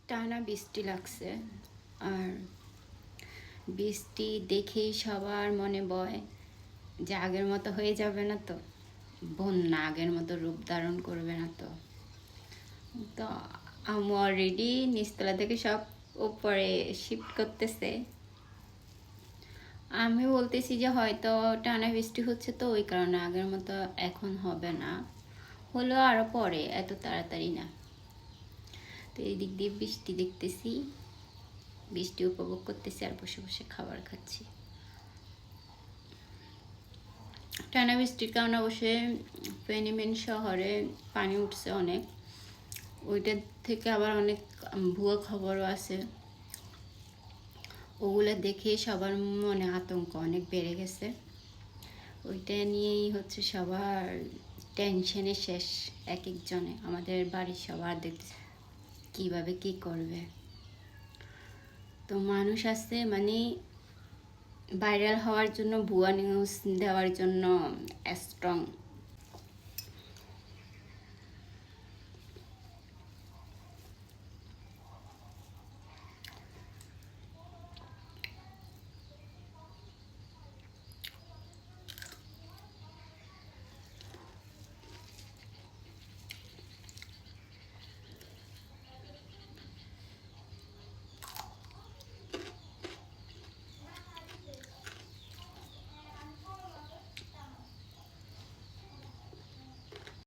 টানা বৃষ্টি লাগছে, আর বৃষ্টি দেখেই সবার মনে বয় যে আগের মতো হয়ে যাবে না তো, বন্যা আগের মতো রূপ ধারণ করবে না তো। তো আমি অলরেডি নিচতলা থেকে সব উপরে শিফট করতেছে। আমি বলতেছি যে হয়তো টানা বৃষ্টি হচ্ছে তো ওই কারণে আগের মতো এখন হবে না, হলেও আরও পরে, এত তাড়াতাড়ি না। তো এই দিক দিয়ে বৃষ্টি দেখতেছি, বৃষ্টি উপভোগ করতেছি, আর বসে বসে খাবার খাচ্ছি। টানা বৃষ্টির কারণে অবশ্যই ফেনী মেন শহরে পানি উঠছে অনেক, ওইটার থেকে আবার অনেক ভুয়া খবরও আছে। ওগুলো দেখে সবার মনে আতঙ্ক অনেক বেড়ে গেছে। ওইটা নিয়েই হচ্ছে সবার টেনশনে শেষ, এক একজনে। আমাদের বাড়ির সবার দেখতে কীভাবে কী করবে। তো মানুষ আছে মানে ভাইরাল হওয়ার জন্য, ভুয়া নিউজ দেওয়ার জন্য স্ট্রং।